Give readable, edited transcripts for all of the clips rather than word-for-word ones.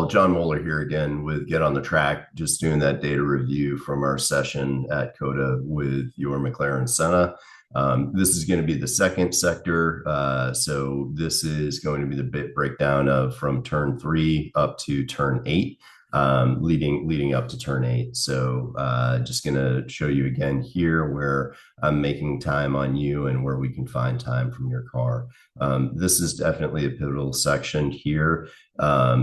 all. John Moeller here again with Get on the Track, just doing that data review from our session at COTA with your McLaren Senna. This is going to be the second sector. So this is going to be the bit breakdown of from turn 3 up to turn 8, leading up to turn 8. So just going to show you again here where I'm making time on you and where we can find time from your car. This is definitely a pivotal section here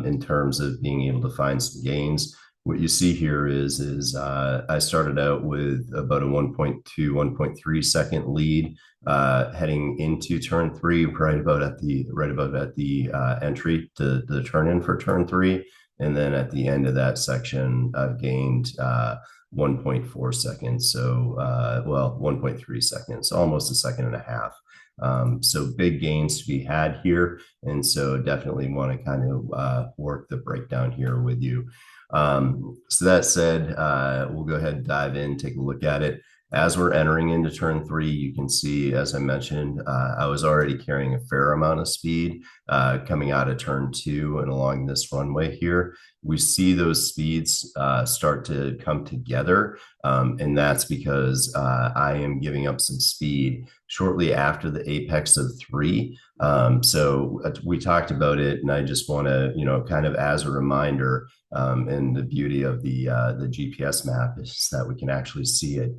in terms of being able to find some gains. What you see here is I started out with about a 1.2, 1.3 second lead heading into turn 3, right about at the entry to the turn in for turn 3. And then at the end of that section, I've gained 1.4 seconds. So, 1.3 seconds, almost a second and a half. So big gains to be had here. And so definitely want to kind of work the breakdown here with you. So that said, we'll go ahead and dive in, take a look at it. As we're entering into turn 3, you can see, as I mentioned, I was already carrying a fair amount of speed coming out of turn 2 and along this runway here. We see those speeds start to come together, and that's because I am giving up some speed shortly after the apex of 3. So we talked about it, and I just want to, kind of as a reminder, and the beauty of the GPS map is that we can actually see it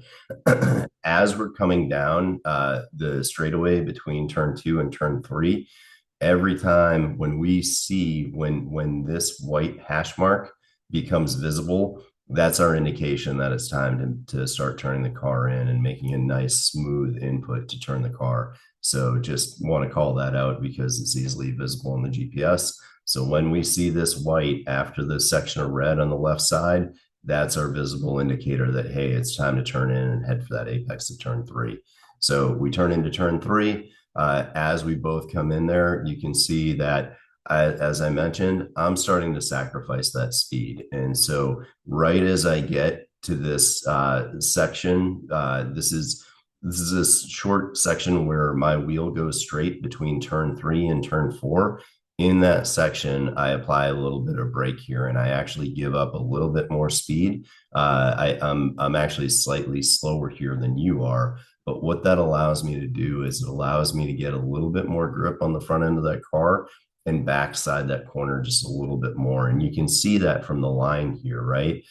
as we're coming down the straightaway between turn 2 and turn 3. Every time when we see when this white hash mark becomes visible, that's our indication that it's time to start turning the car in and making a nice smooth input to turn the car. So just want to call that out because it's easily visible in the GPS. So when we see this white after the section of red on the left side, that's our visible indicator that, hey, it's time to turn in and head for that apex of turn 3. So we turn into turn 3. As we both come in there, you can see that, as I mentioned, I'm starting to sacrifice that speed. And so right as I get to this section, this is this short section where my wheel goes straight between turn 3 and turn 4. In that section, I apply a little bit of brake here, and I actually give up a little bit more speed. I'm actually slightly slower here than you are, but what that allows me to do is it allows me to get a little bit more grip on the front end of that car and backside that corner just a little bit more. And you can see that from the line here, right?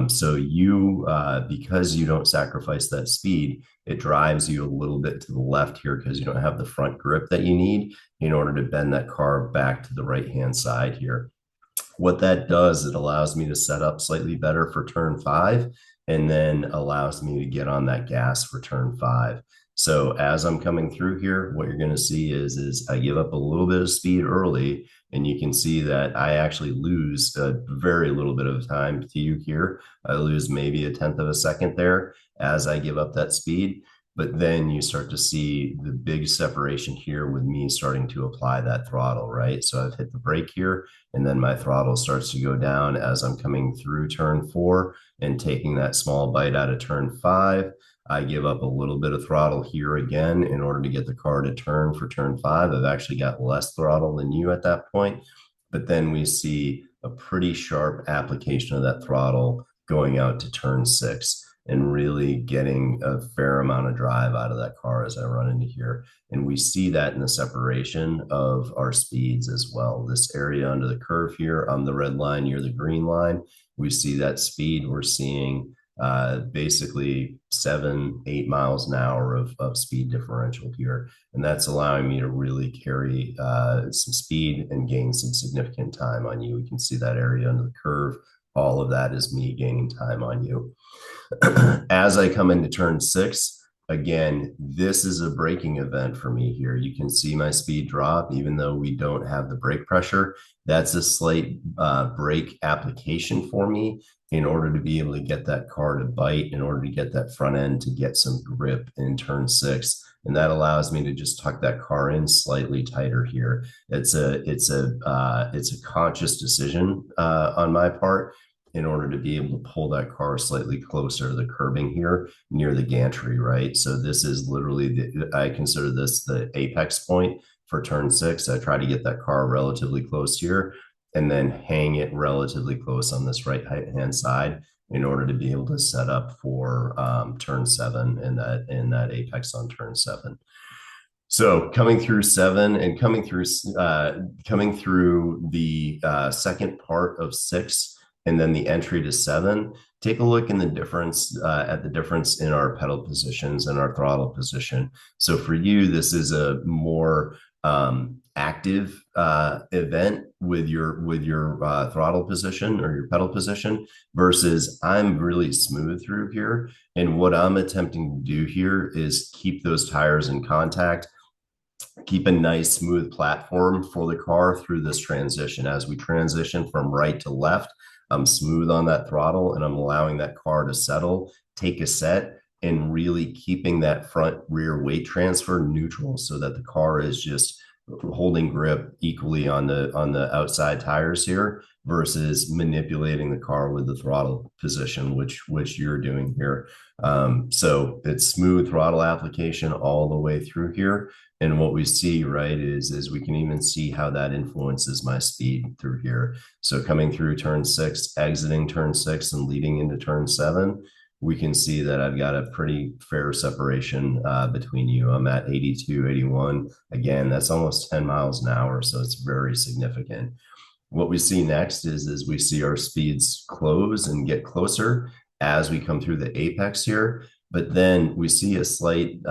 So you, because you don't sacrifice that speed, it drives you a little bit to the left here because you don't have the front grip that you need in order to bend that car back to the right-hand side here. What that does, it allows me to set up slightly better for turn 5 and then allows me to get on that gas for turn 5. So as I'm coming through here, what you're going to see is I give up a little bit of speed early, and you can see that I actually lose a very little bit of time to you here. I lose maybe a tenth of a second there as I give up that speed. But then you start to see the big separation here with me starting to apply that throttle, right? So I've hit the brake here, and then my throttle starts to go down as I'm coming through turn 4 and taking that small bite out of turn 5. I give up a little bit of throttle here again in order to get the car to turn for turn 5. I've actually got less throttle than you at that point. But then we see a pretty sharp application of that throttle going out to turn 6 and really getting a fair amount of drive out of that car as I run into here. And we see that in the separation of our speeds as well. This area under the curve here on the red line near the green line, we see that speed. We're seeing basically 7-8 miles an hour of speed differential here. And that's allowing me to really carry some speed and gain some significant time on you. We can see that area under the curve. All of that is me gaining time on you. As I come into turn 6, again, this is a braking event for me here. You can see my speed drop, even though we don't have the brake pressure. That's a slight brake application for me in order to be able to get that car to bite, in order to get that front end to get some grip in turn 6. And that allows me to just tuck that car in slightly tighter here. It's a conscious decision on my part in order to be able to pull that car slightly closer to the curbing here near the gantry, right? So this is literally, I consider this the apex point for turn 6. I try to get that car relatively close here. and then hang it relatively close on this right hand side in order to be able to set up for turn 7 and that apex on turn 7. So coming through 7 and coming through the second part of 6 and then the entry to 7, take a look in the difference at the difference in our pedal positions and our throttle position. So for you, this is a more active event with your throttle position or your pedal position versus I'm really smooth through here. And what I'm attempting to do here is keep those tires in contact, keep a nice smooth platform for the car through this transition. As we transition from right to left, I'm smooth on that throttle and I'm allowing that car to settle, take a set, and really keeping that front rear weight transfer neutral so that the car is just holding grip equally on the outside tires here versus manipulating the car with the throttle position, which you're doing here. So it's smooth throttle application all the way through here. And what we see, right, is we can even see how that influences my speed through here. So coming through turn 6, exiting turn 6 and leading into turn 7, we can see that I've got a pretty fair separation between you. I'm at 82, 81. Again, that's almost 10 miles an hour, so it's very significant. What we see next is we see our speeds close and get closer as we come through the apex here. But then we see a slight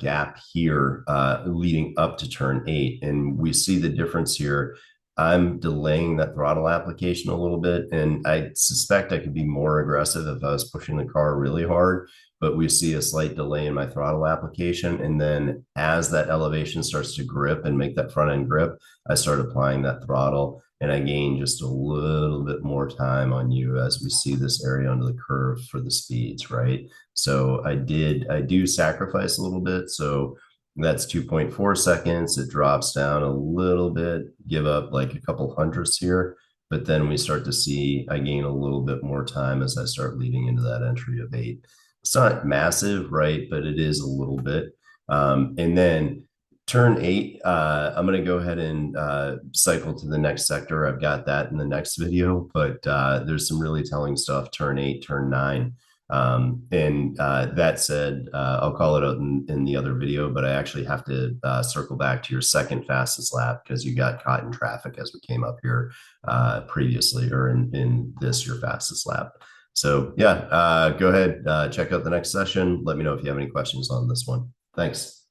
gap here leading up to turn 8. And we see the difference here. I'm delaying that throttle application a little bit. And I suspect I could be more aggressive if I was pushing the car really hard. But we see a slight delay in my throttle application. And then as that elevation starts to grip and make that front end grip, I start applying that throttle. And I gain just a little bit more time on you as we see this area under the curve for the speeds, right? So I do sacrifice a little bit. So that's 2.4 seconds. It drops down a little bit, give up like a couple hundredths here. But then we start to see I gain a little bit more time as I start leading into that entry of 8. It's not massive, right? But it is a little bit. And then turn 8, I'm going to go ahead and cycle to the next sector. I've got that in the next video, but there's some really telling stuff. Turn 8, turn 9. And that said, I'll call it out in the other video, but I actually have to circle back to your second fastest lap because you got caught in traffic as we came up here previously, or in this, your fastest lap. So yeah, go ahead, check out the next session. Let me know if you have any questions on this one. Thanks.